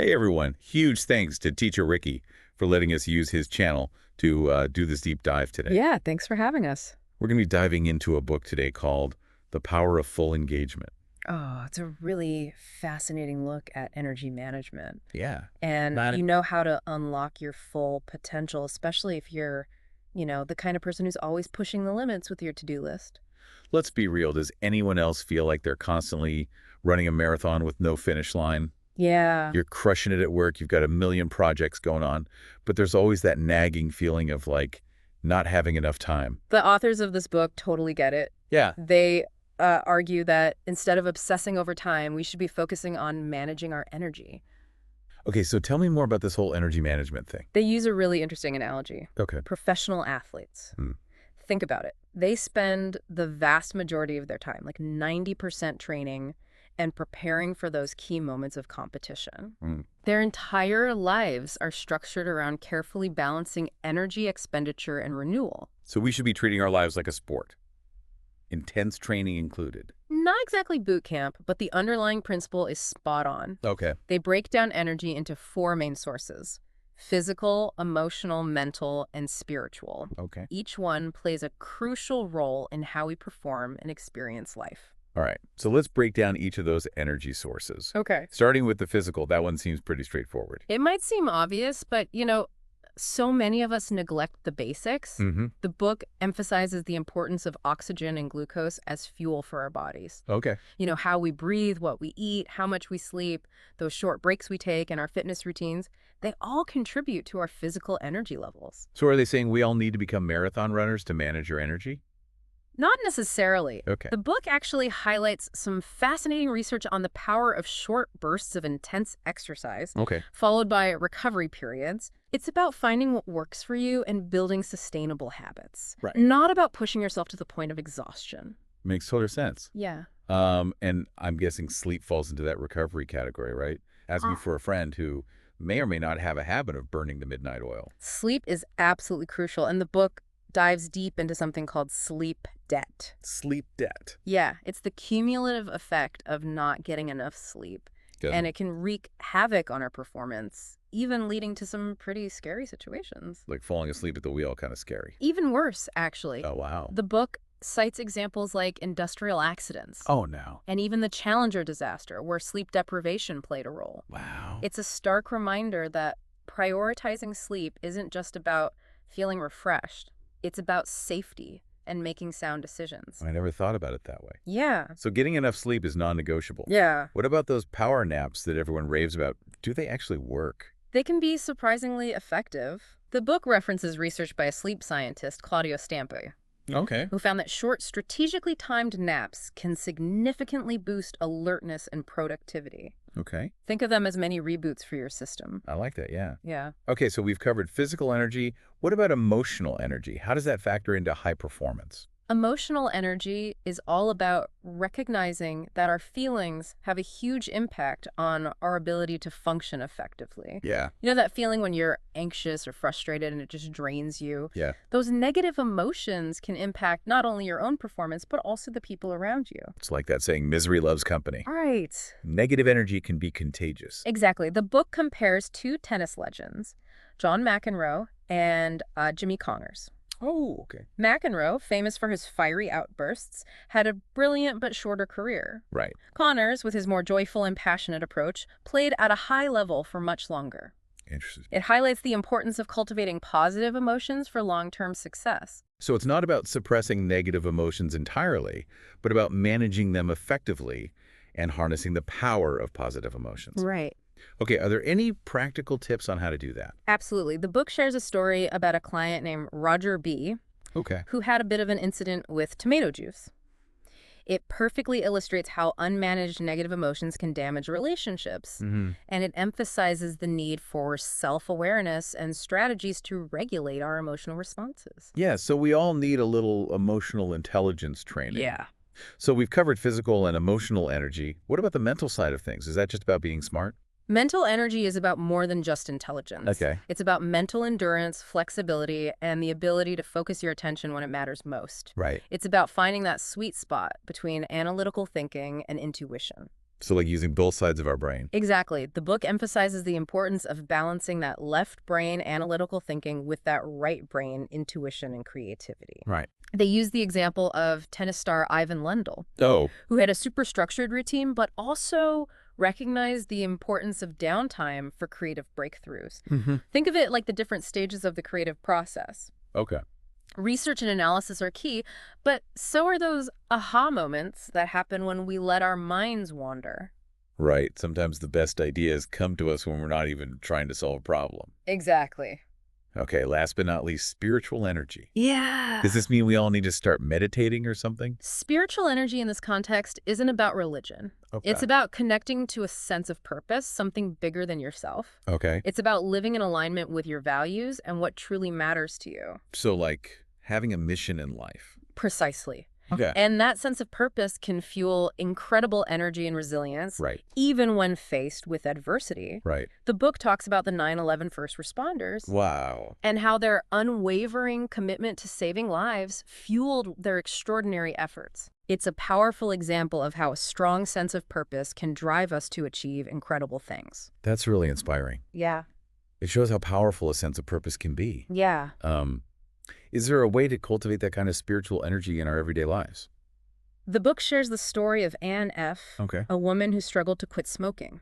Hey everyone, huge thanks to Teacher Ricky for letting us use his channel to do this deep dive today. Yeah, thanks for having us. We're going to be diving into a book today called The Power of Full Engagement. Oh, it's a really fascinating look at energy management. Yeah. And Not you know how to unlock your full potential, especially if you're, the kind of person who's always pushing the limits with your to-do list. Let's be real, does anyone else feel like they're constantly running a marathon with no finish line? Yeah. You're crushing it at work, you've got a million projects going on, but there's always that nagging feeling of like not having enough time. The authors of this book totally get it. Yeah. They argue that instead of obsessing over time, we should be focusing on managing our energy. Okay, so tell me more about this whole energy management thing. They use a really interesting analogy. Okay. Professional athletes. Hmm. Think about it. They spend the vast majority of their time, like 90% training and preparing for those key moments of competition. Hmm. Their entire lives are structured around carefully balancing energy expenditure and renewal. So we should be treating our lives like a sport. Intense training included. Not exactly boot camp, but the underlying principle is spot on. Okay. They break down energy into four main sources: physical, emotional, mental, and spiritual. Okay. Each one plays a crucial role in how we perform and experience life. All right. So let's break down each of those energy sources. Okay. Starting with the physical, that one seems pretty straightforward. It might seem obvious, but, so many of us neglect the basics. Mm-hmm. The book emphasizes the importance of oxygen and glucose as fuel for our bodies. Okay. How we breathe, what we eat, how much we sleep, those short breaks we take, and our fitness routines, they all contribute to our physical energy levels. So are they saying we all need to become marathon runners to manage our energy? Not necessarily. Okay. The book actually highlights some fascinating research on the power of short bursts of intense exercise, Okay. followed by recovery periods. It's about finding what works for you and building sustainable habits. Right. Not about pushing yourself to the point of exhaustion. Makes total sense. Yeah. And I'm guessing sleep falls into that recovery category, right? Asking for a friend who may or may not have a habit of burning the midnight oil. Sleep is absolutely crucial, and the book dives deep into something called sleep debt. Sleep debt. Yeah, it's the cumulative effect of not getting enough sleep, Good. and it can wreak havoc on our performance, even leading to some pretty scary situations. Like falling asleep at the wheel, kind of scary. Even worse, actually. Oh, wow. The book cites examples like industrial accidents. Oh, no. And even the Challenger disaster, where sleep deprivation played a role. Wow. It's a stark reminder that prioritizing sleep isn't just about feeling refreshed. It's about safety and making sound decisions. I never thought about it that way. Yeah. So getting enough sleep is non-negotiable. Yeah. What about those power naps that everyone raves about? Do they actually work? They can be surprisingly effective. The book references research by a sleep scientist, Claudio Stampe, Okay. who found that short, strategically timed naps can significantly boost alertness and productivity. Okay. Think of them as many reboots for your system. I like that, yeah. Yeah. Okay, so we've covered physical energy. What about emotional energy? How does that factor into high performance? Emotional energy is all about recognizing that our feelings have a huge impact on our ability to function effectively. Yeah. You know that feeling when you're anxious or frustrated and it just drains you? Yeah. Those negative emotions can impact not only your own performance, but also the people around you. It's like that saying, misery loves company. Right. Negative energy can be contagious. Exactly. The book compares two tennis legends, John McEnroe and Jimmy Connors. Oh, okay. McEnroe, famous for his fiery outbursts, had a brilliant but shorter career. Right. Connors, with his more joyful and passionate approach, played at a high level for much longer. Interesting. It highlights the importance of cultivating positive emotions for long-term success. So it's not about suppressing negative emotions entirely, but about managing them effectively and harnessing the power of positive emotions. Right. Okay, are there any practical tips on how to do that? Absolutely. The book shares a story about a client named Roger B., Okay. who had a bit of an incident with tomato juice. It perfectly illustrates how unmanaged negative emotions can damage relationships, Mm-hmm. and it emphasizes the need for self-awareness and strategies to regulate our emotional responses. Yeah, so we all need a little emotional intelligence training. Yeah. So we've covered physical and emotional energy. What about the mental side of things? Is that just about being smart? Mental energy is about more than just intelligence. Okay. It's about mental endurance, flexibility, and the ability to focus your attention when it matters most. Right. It's about finding that sweet spot between analytical thinking and intuition. So like using both sides of our brain. Exactly. The book emphasizes the importance of balancing that left brain analytical thinking with that right brain intuition and creativity. Right. They use the example of tennis star Ivan Lendl, Oh, who had a super structured routine, but also recognized the importance of downtime for creative breakthroughs. Think of it like the different stages of the creative process. okay. Research and analysis are key, but so are those aha moments that happen when we let our minds wander. Right. Sometimes the best ideas come to us when we're not even trying to solve a problem. Exactly. Okay, last but not least, spiritual energy. Yeah. Does this mean we all need to start meditating or something? Spiritual energy in this context isn't about religion. Okay. It's about connecting to a sense of purpose, something bigger than yourself. Okay. It's about living in alignment with your values and what truly matters to you. So like having a mission in life. Precisely. Okay. And that sense of purpose can fuel incredible energy and resilience, Right. even when faced with adversity. Right. The book talks about the 9/11 first responders Wow. and how their unwavering commitment to saving lives fueled their extraordinary efforts. It's a powerful example of how a strong sense of purpose can drive us to achieve incredible things. That's really inspiring. Yeah. It shows how powerful a sense of purpose can be. Yeah. Is there a way to cultivate that kind of spiritual energy in our everyday lives? The book shares the story of Anne F., Okay. a woman who struggled to quit smoking.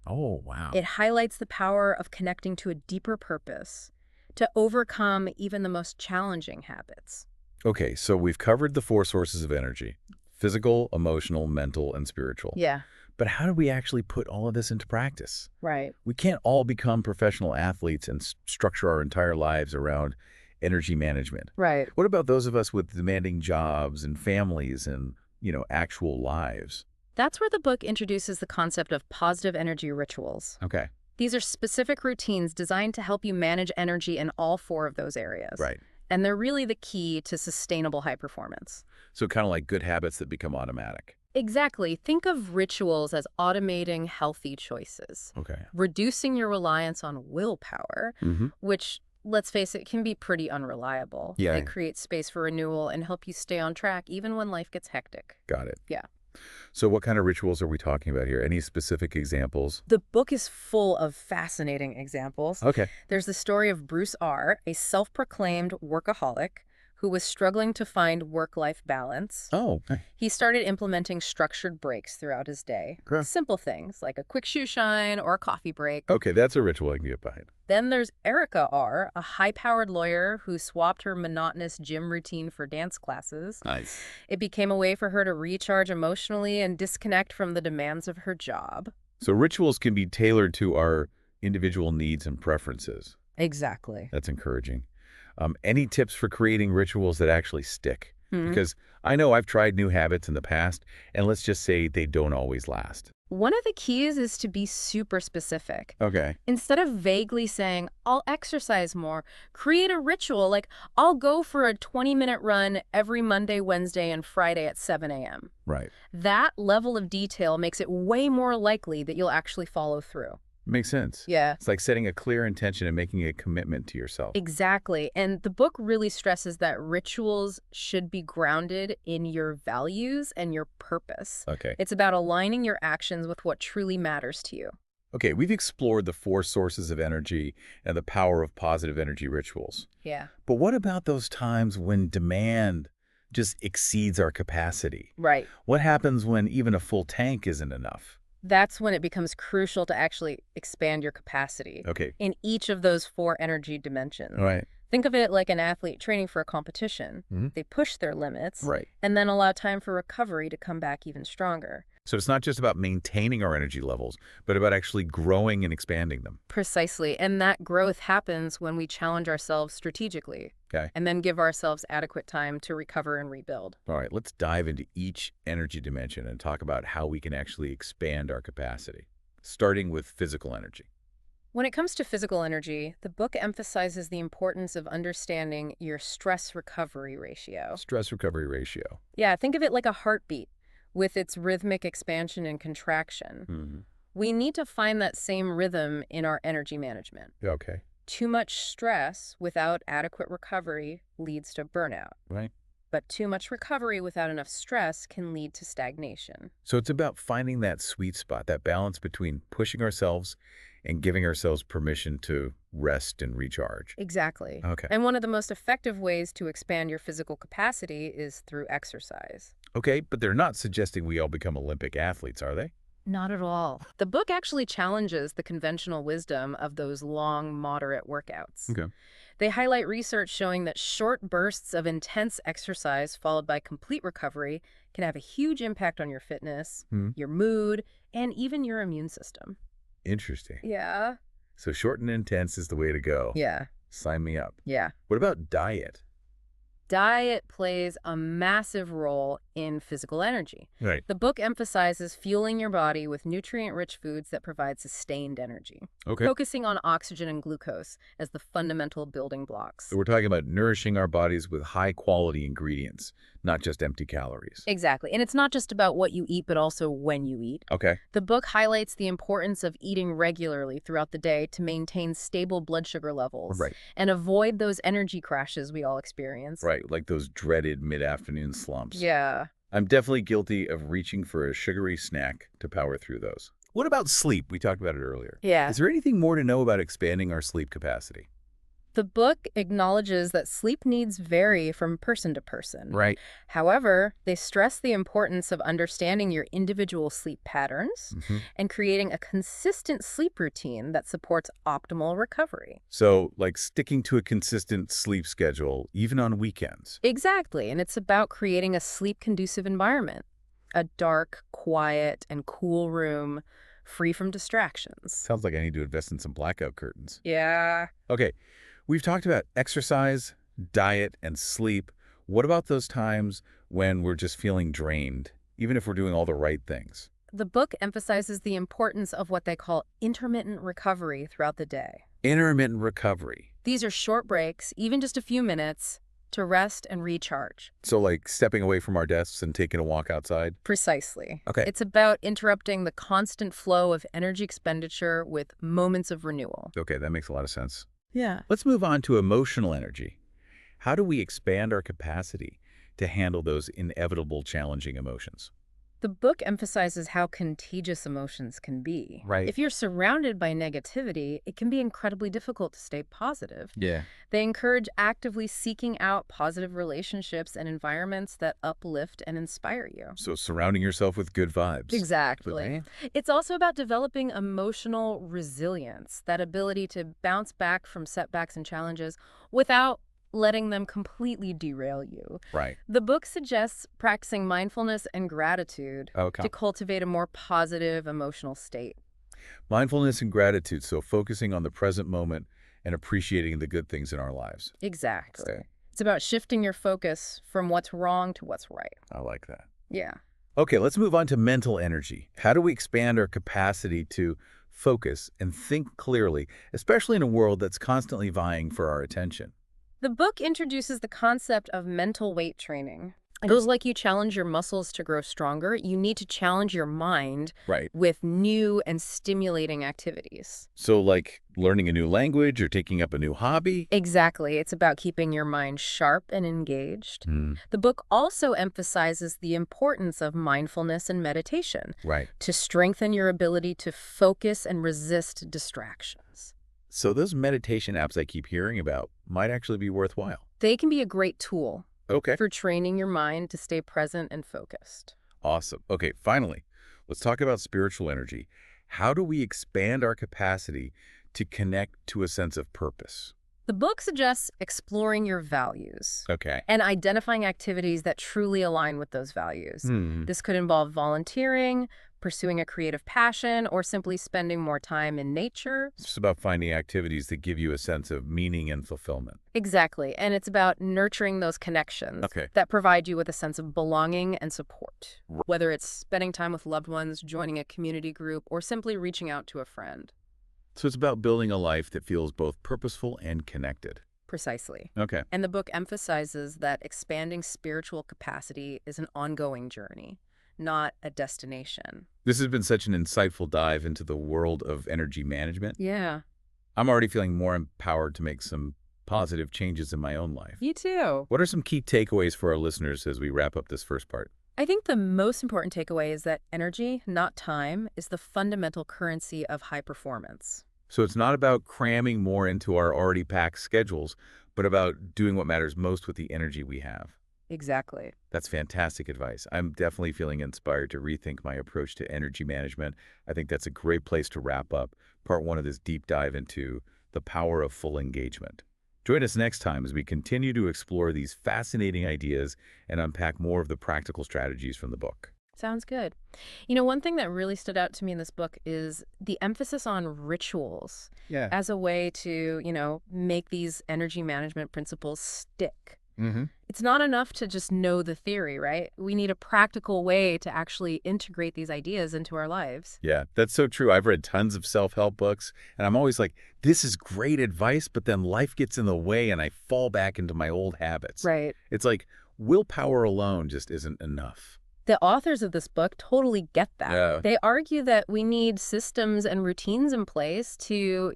Oh, wow. It highlights the power of connecting to a deeper purpose to overcome even the most challenging habits. Okay, so we've covered the 4 sources of energy: physical, emotional, mental, and spiritual. Yeah, But how do we actually put all of this into practice? right. We can't all become professional athletes and structure our entire lives around energy management. Right. What about those of us with demanding jobs and families and, actual lives? That's where the book introduces the concept of positive energy rituals. Okay. These are specific routines designed to help you manage energy in all 4 of those areas. Right. And they're really the key to sustainable high performance. So kind of like good habits that become automatic. Exactly. Think of rituals as automating healthy choices, Okay. reducing your reliance on willpower, Mm-hmm. which, let's face it, can be pretty unreliable. Yeah. It creates space for renewal and help you stay on track even when life gets hectic. Got it. Yeah. So what kind of rituals are we talking about here? Any specific examples? The book is full of fascinating examples. Okay. There's the story of Bruce R., a self-proclaimed workaholic who was struggling to find work-life balance. Oh, He started implementing structured breaks throughout his day. Okay. Simple things like a quick shoe shine or a coffee break. okay. That's a ritual I can get behind. Then there's Erica R., a high-powered lawyer who swapped her monotonous gym routine for dance classes. Nice. It became a way for her to recharge emotionally and disconnect from the demands of her job. So rituals can be tailored to our individual needs and preferences. Exactly. That's encouraging. Any tips for creating rituals that actually stick? Mhm. Because I know I've tried new habits in the past, and let's just say they don't always last. One of the keys is to be super specific. Okay. Instead of vaguely saying, I'll exercise more, create a ritual like, I'll go for a 20-minute run every Monday, Wednesday, and Friday at 7 a.m. Right. That level of detail makes it way more likely that you'll actually follow through. Makes sense. Yeah. It's like setting a clear intention and making a commitment to yourself. Exactly. And the book really stresses that rituals should be grounded in your values and your purpose. Okay. It's about aligning your actions with what truly matters to you. Okay, we've explored the 4 sources of energy and the power of positive energy rituals. Yeah. But what about those times when demand just exceeds our capacity? Right. What happens when even a full tank isn't enough? That's when it becomes crucial to actually expand your capacity Okay. in each of those 4 energy dimensions. All right. Think of it like an athlete training for a competition. Mhm. They push their limits Right. and then allow time for recovery to come back even stronger. So it's not just about maintaining our energy levels, but about actually growing and expanding them. Precisely. And that growth happens when we challenge ourselves strategically Okay. and then give ourselves adequate time to recover and rebuild. All right, let's dive into each energy dimension and talk about how we can actually expand our capacity, starting with physical energy. When it comes to physical energy, the book emphasizes the importance of understanding your stress recovery ratio. Stress recovery ratio. Yeah, think of it like a heartbeat with its rhythmic expansion and contraction. Mm-hmm. We need to find that same rhythm in our energy management. Okay. Too much stress without adequate recovery leads to burnout. Right. But too much recovery without enough stress can lead to stagnation. So it's about finding that sweet spot, that balance between pushing ourselves and giving ourselves permission to rest and recharge. Exactly. Okay. And one of the most effective ways to expand your physical capacity is through exercise. Okay, but they're not suggesting we all become Olympic athletes, are they? Not at all. The book actually challenges the conventional wisdom of those long, moderate workouts. Okay. They highlight research showing that short bursts of intense exercise followed by complete recovery can have a huge impact on your fitness, your mood, and even your immune system. Interesting. Yeah. So short and intense is the way to go. Yeah. Sign me up. Yeah. What about diet? Diet plays a massive role in physical energy. Right. The book emphasizes fueling your body with nutrient-rich foods that provide sustained energy, Okay. focusing on oxygen and glucose as the fundamental building blocks. So we're talking about nourishing our bodies with high-quality ingredients, not just empty calories. Exactly. And it's not just about what you eat, but also when you eat. Okay. The book highlights the importance of eating regularly throughout the day to maintain stable blood sugar levels Right. and avoid those energy crashes we all experience. Right, like those dreaded mid-afternoon slumps. Yeah. I'm definitely guilty of reaching for a sugary snack to power through those. What about sleep? We talked about it earlier. Yeah. Is there anything more to know about expanding our sleep capacity? The book acknowledges that sleep needs vary from person to person. Right. However, they stress the importance of understanding your individual sleep patterns and creating a consistent sleep routine that supports optimal recovery. So, like sticking to a consistent sleep schedule, even on weekends. Exactly, and it's about creating a sleep-conducive environment. A dark, quiet, and cool room, free from distractions. Sounds like I need to invest in some blackout curtains. Yeah. Okay, we've talked about exercise, diet, and sleep. What about those times when we're just feeling drained, even if we're doing all the right things? The book emphasizes the importance of what they call intermittent recovery throughout the day. Intermittent recovery. These are short breaks, even just a few minutes, to rest and recharge. So like stepping away from our desks and taking a walk outside? Precisely. Okay. It's about interrupting the constant flow of energy expenditure with moments of renewal. Okay, that makes a lot of sense. Yeah. Let's move on to emotional energy. How do we expand our capacity to handle those inevitable challenging emotions? The book emphasizes how contagious emotions can be. Right. If you're surrounded by negativity, it can be incredibly difficult to stay positive. Yeah. They encourage actively seeking out positive relationships and environments that uplift and inspire you. So surrounding yourself with good vibes. Exactly. It's also about developing emotional resilience, that ability to bounce back from setbacks and challenges without letting them completely derail you. Right. The book suggests practicing mindfulness and gratitude Okay. to cultivate a more positive emotional state. Mindfulness and gratitude, so focusing on the present moment and appreciating the good things in our lives. Exactly. Okay. It's about shifting your focus from what's wrong to what's right. I like that. Yeah. Okay, let's move on to mental energy. How do we expand our capacity to focus and think clearly, especially in a world that's constantly vying for our attention? The book introduces the concept of mental weight training. It goes like you challenge your muscles to grow stronger, you need to challenge your mind Right. with new and stimulating activities. So like learning a new language or taking up a new hobby? Exactly. It's about keeping your mind sharp and engaged. The book also emphasizes the importance of mindfulness and meditation Right. to strengthen your ability to focus and resist distractions. So those meditation apps I keep hearing about might actually be worthwhile. They can be a great tool Okay. for training your mind to stay present and focused. Awesome. Okay, finally, let's talk about spiritual energy. How do we expand our capacity to connect to a sense of purpose? The book suggests exploring your values Okay. and identifying activities that truly align with those values. This could involve volunteering, pursuing a creative passion, or simply spending more time in nature. It's just about finding activities that give you a sense of meaning and fulfillment. Exactly. And it's about nurturing those connections Okay. that provide you with a sense of belonging and support, whether it's spending time with loved ones, joining a community group, or simply reaching out to a friend. So it's about building a life that feels both purposeful and connected. Precisely. Okay. And the book emphasizes that expanding spiritual capacity is an ongoing journey, not a destination. This has been such an insightful dive into the world of energy management. Yeah. I'm already feeling more empowered to make some positive changes in my own life. You too. What are some key takeaways for our listeners as we wrap up this first part? I think the most important takeaway is that energy, not time, is the fundamental currency of high performance. So it's not about cramming more into our already packed schedules, but about doing what matters most with the energy we have. Exactly. That's fantastic advice. I'm definitely feeling inspired to rethink my approach to energy management. I think that's a great place to wrap up part one of this deep dive into the power of full engagement. Join us next time as we continue to explore these fascinating ideas and unpack more of the practical strategies from the book. Sounds good. You know, one thing that really stood out to me in this book is the emphasis on rituals Yeah. as a way to, make these energy management principles stick. Mm-hmm. It's not enough to just know the theory, right? We need a practical way to actually integrate these ideas into our lives. Yeah, that's so true. I've read tons of self-help books, and I'm always like, this is great advice, but then life gets in the way and I fall back into my old habits. Right. It's like willpower alone just isn't enough. The authors of this book totally get that. Yeah. They argue that we need systems and routines in place to,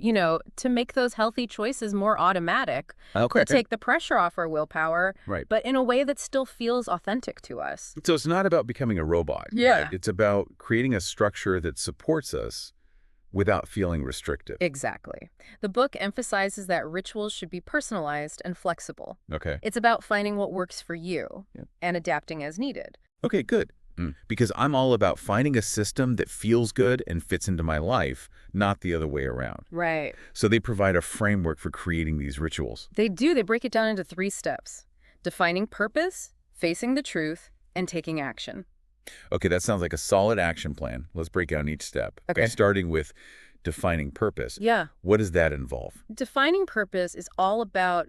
to make those healthy choices more automatic, Okay. to take the pressure off our willpower, Right. but in a way that still feels authentic to us. So it's not about becoming a robot. Yeah. Right? It's about creating a structure that supports us without feeling restrictive. Exactly. The book emphasizes that rituals should be personalized and flexible. Okay. It's about finding what works for you Yeah. and adapting as needed. Okay, good. Because I'm all about finding a system that feels good and fits into my life, not the other way around. Right. So they provide a framework for creating these rituals. They do. They break it down into 3 steps: defining purpose, facing the truth, and taking action. Okay, that sounds like a solid action plan. Let's break down each step. Okay. Starting with defining purpose. Yeah. What does that involve? Defining purpose is all about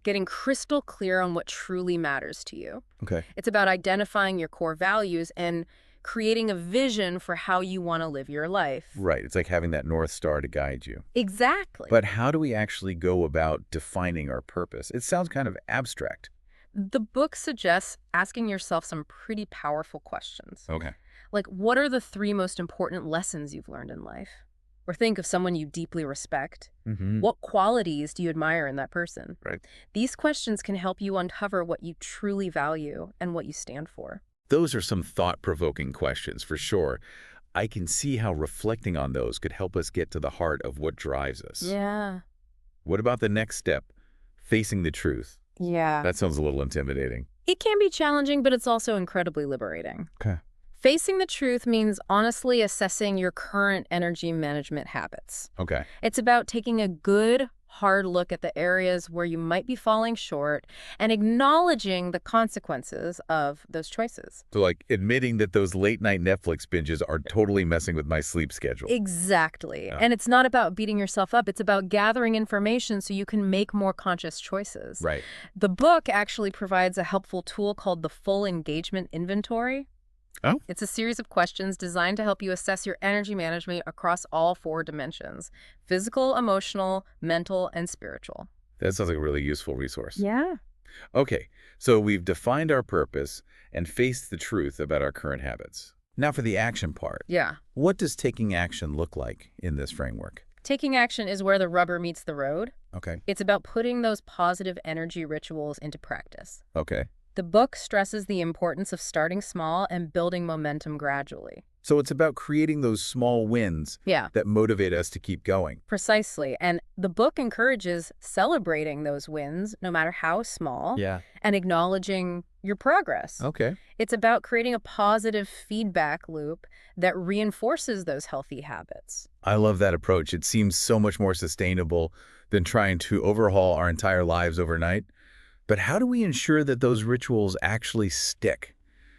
getting crystal clear on what truly matters to you. Okay. It's about identifying your core values and creating a vision for how you want to live your life. Right. It's like having that North Star to guide you. Exactly. But how do we actually go about defining our purpose? It sounds kind of abstract. The book suggests asking yourself some pretty powerful questions. Okay. Like, what are the 3 most important lessons you've learned in life? Or think of someone you deeply respect. Mm-hmm. What qualities do you admire in that person? Right. These questions can help you uncover what you truly value and what you stand for. Those are some thought-provoking questions for sure. I can see how reflecting on those could help us get to the heart of what drives us. Yeah. What about the next step? Facing the truth. Yeah. That sounds a little intimidating. It can be challenging, but it's also incredibly liberating. Okay. Facing the truth means honestly assessing your current energy management habits. Okay. It's about taking a good, hard look at the areas where you might be falling short and acknowledging the consequences of those choices. So like admitting that those late night Netflix binges are totally messing with my sleep schedule. Exactly. Yeah. And it's not about beating yourself up. It's about gathering information so you can make more conscious choices. Right. The book actually provides a helpful tool called the Full Engagement Inventory. Oh. It's a series of questions designed to help you assess your energy management across all 4 dimensions: physical, emotional, mental, and spiritual. That sounds like a really useful resource. Yeah. Okay, so we've defined our purpose and faced the truth about our current habits. Now for the action part. Yeah. What does taking action look like in this framework? Taking action is where the rubber meets the road. Okay. It's about putting those positive energy rituals into practice. Okay. The book stresses the importance of starting small and building momentum gradually. So it's about creating those small wins Yeah, that motivate us to keep going. precisely. And the book encourages celebrating those wins, no matter how small, Yeah. and acknowledging your progress. Okay. It's about creating a positive feedback loop that reinforces those healthy habits. I love that approach. It seems so much more sustainable than trying to overhaul our entire lives overnight. But how do we ensure that those rituals actually stick?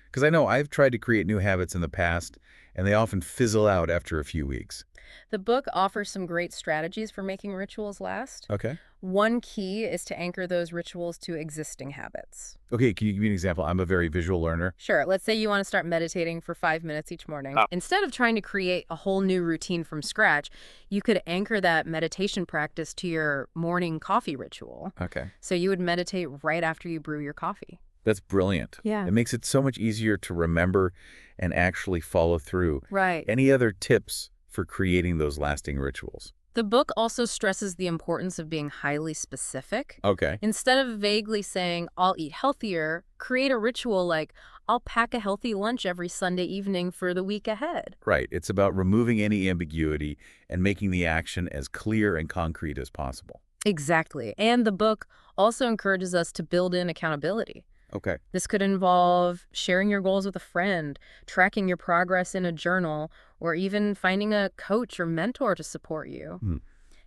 Because I know I've tried to create new habits in the past, and they often fizzle out after a few weeks. The book offers some great strategies for making rituals last. Okay. One key is to anchor those rituals to existing habits. Okay, can you give me an example? I'm a very visual learner. Sure, let's say you want to start meditating for 5 minutes each morning. Instead of trying to create a whole new routine from scratch, you could anchor that meditation practice to your morning coffee ritual. Okay. So you would meditate right after you brew your coffee. That's brilliant. Yeah. It makes it so much easier to remember and actually follow through. Right. Any other tips for creating those lasting rituals? The book also stresses the importance of being highly specific. Okay. Instead of vaguely saying, I'll eat healthier, create a ritual like, I'll pack a healthy lunch every Sunday evening for the week ahead. Right. It's about removing any ambiguity and making the action as clear and concrete as possible. Exactly. And the book also encourages us to build in accountability. Okay. This could involve sharing your goals with a friend, tracking your progress in a journal, or even finding a coach or mentor to support you. Hmm.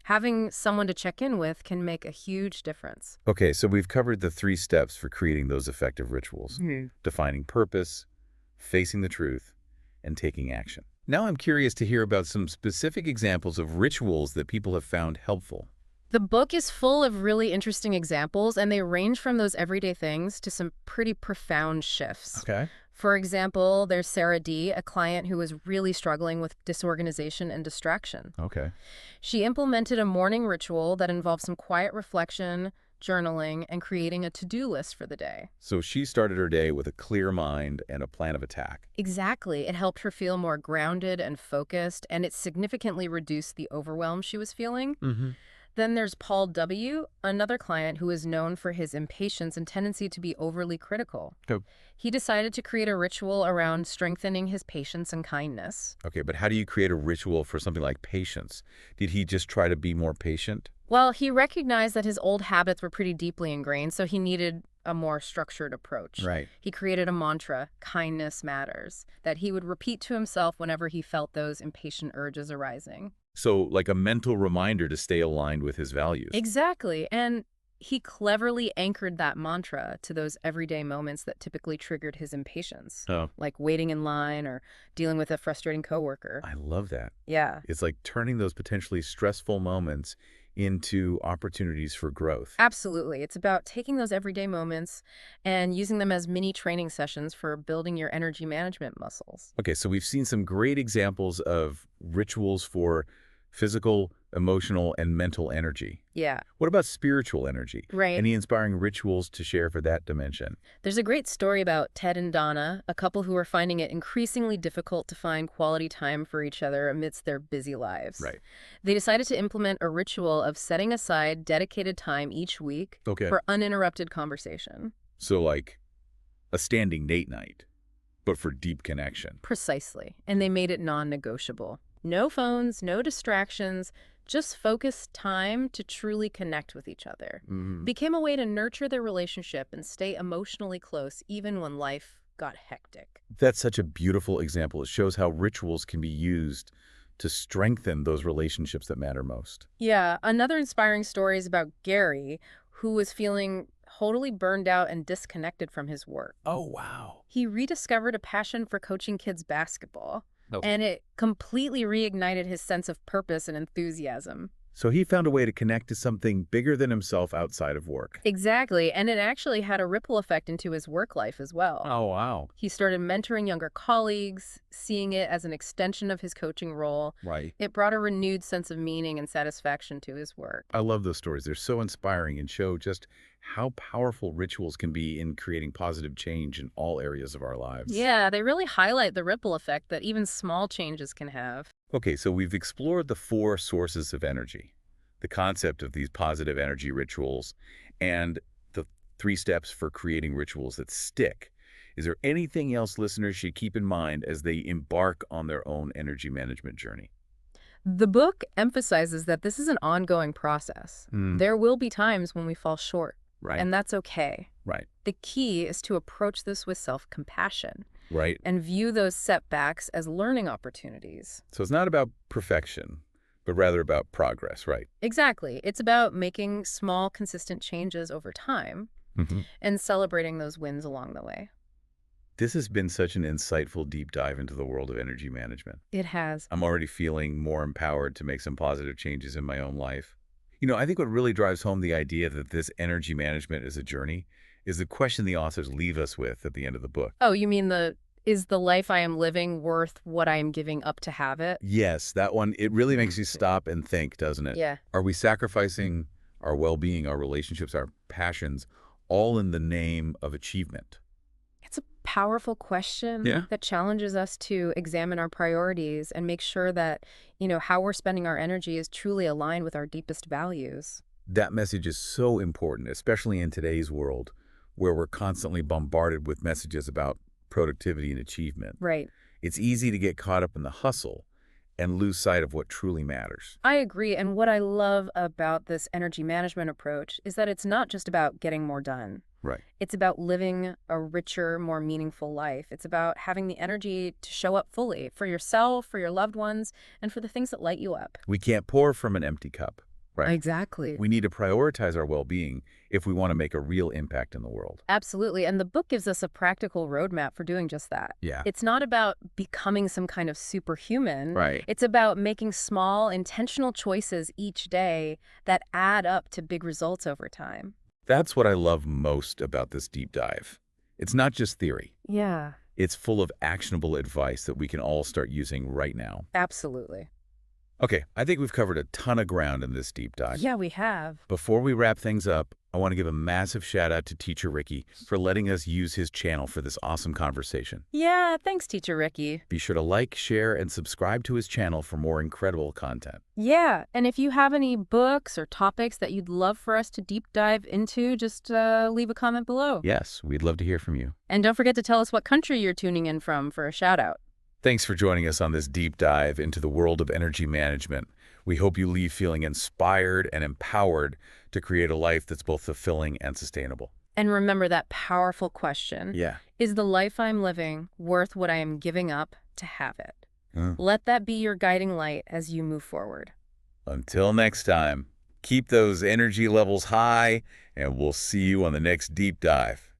Having someone to check in with can make a huge difference. Okay, so we've covered the 3 steps for creating those effective rituals. Defining purpose, facing the truth, and taking action. Now I'm curious to hear about some specific examples of rituals that people have found helpful. The book is full of really interesting examples, and they range from those everyday things to some pretty profound shifts. Okay. For example, there's Sarah D., a client who was really struggling with disorganization and distraction. Okay. She implemented a morning ritual that involved some quiet reflection, journaling, and creating a to-do list for the day. So she started her day with a clear mind and a plan of attack. Exactly. It helped her feel more grounded and focused, and it significantly reduced the overwhelm she was feeling. Mm-hmm. Then there's Paul W., another client who is known for his impatience and tendency to be overly critical. Oh. He decided to create a ritual around strengthening his patience and kindness. Okay, but how do you create a ritual for something like patience? Did he just try to be more patient? Well, he recognized that his old habits were pretty deeply ingrained, so he needed a more structured approach. Right. He created a mantra, kindness matters, that he would repeat to himself whenever he felt those impatient urges arising. So like a mental reminder to stay aligned with his values. Exactly. And he cleverly anchored that mantra to those everyday moments that typically triggered his impatience, Oh, like waiting in line or dealing with a frustrating coworker. I love that. Yeah, It's like turning those potentially stressful moments into opportunities for growth. absolutely. It's about taking those everyday moments and using them as mini training sessions for building your energy management muscles. Okay, so we've seen some great examples of rituals for physical, emotional, and mental energy. Yeah, What about spiritual energy? right. Any inspiring rituals to share for that dimension? There's a great story about Ted and Donna, a couple who are finding it increasingly difficult to find quality time for each other amidst their busy lives. Right. They decided to implement a ritual of setting aside dedicated time each week Okay. for uninterrupted conversation. So like a standing date night, but for deep connection. Precisely. And they made it non-negotiable. No phones, no distractions, just focused time to truly connect with each other. Mhm. Became a way to nurture their relationship and stay emotionally close even when life got hectic. That's such a beautiful example. It shows how rituals can be used to strengthen those relationships that matter most. Yeah, another inspiring story is about Gary, who was feeling totally burned out and disconnected from his work. Oh, wow. He rediscovered a passion for coaching kids basketball, Oh. and it completely reignited his sense of purpose and enthusiasm. So he found a way to connect to something bigger than himself outside of work. Exactly, and it actually had a ripple effect into his work life as well. Oh, wow. He started mentoring younger colleagues, seeing it as an extension of his coaching role. Right. It brought a renewed sense of meaning and satisfaction to his work. I love those stories. They're so inspiring and show just how powerful rituals can be in creating positive change in all areas of our lives. Yeah, they really highlight the ripple effect that even small changes can have. Okay, so we've explored the 4 sources of energy, the concept of these positive energy rituals, and the 3 steps for creating rituals that stick. Is there anything else listeners should keep in mind as they embark on their own energy management journey? The book emphasizes that this is an ongoing process. There will be times when we fall short, Right. and that's okay. Right. The key is to approach this with self-compassion Right. and view those setbacks as learning opportunities. So it's not about perfection, but rather about progress, right? Exactly. It's about making small, consistent changes over time and celebrating those wins along the way. This has been such an insightful deep dive into the world of energy management. It has. I'm already feeling more empowered to make some positive changes in my own life. You know, I think what really drives home the idea that this energy management is a journey is the question the authors leave us with at the end of the book. Oh, you mean is the life I am living worth what I am giving up to have it? Yes, that one, it really makes you stop and think, doesn't it? Yeah. Are we sacrificing our well-being, our relationships, our passions, all in the name of achievement? It's a powerful question Yeah. that challenges us to examine our priorities and make sure that, how we're spending our energy is truly aligned with our deepest values. That message is so important, especially in today's world where we're constantly bombarded with messages about productivity and achievement. Right. It's easy to get caught up in the hustle and lose sight of what truly matters. I agree. And what I love about this energy management approach is that it's not just about getting more done. Right. It's about living a richer, more meaningful life. It's about having the energy to show up fully for yourself, for your loved ones, and for the things that light you up. We can't pour from an empty cup. Right. Exactly. We need to prioritize our well-being if we want to make a real impact in the world. Absolutely. And the book gives us a practical roadmap for doing just that. Yeah. It's not about becoming some kind of superhuman. Right. It's about making small, intentional choices each day that add up to big results over time. That's what I love most about this deep dive. It's not just theory. Yeah. It's full of actionable advice that we can all start using right now. Absolutely. Okay, I think we've covered a ton of ground in this deep dive. Yeah, we have. Before we wrap things up, I want to give a massive shout out to Teacher Ricky for letting us use his channel for this awesome conversation. Yeah, thanks, Teacher Ricky. Be sure to like, share, and subscribe to his channel for more incredible content. Yeah, and if you have any books or topics that you'd love for us to deep dive into, just leave a comment below. Yes, we'd love to hear from you. And don't forget to tell us what country you're tuning in from for a shout out. Thanks for joining us on this deep dive into the world of energy management. We hope you leave feeling inspired and empowered to create a life that's both fulfilling and sustainable. And remember that powerful question. Yeah. Is the life I'm living worth what I am giving up to have it? Mm. Let that be your guiding light as you move forward. Until next time, keep those energy levels high, and we'll see you on the next deep dive.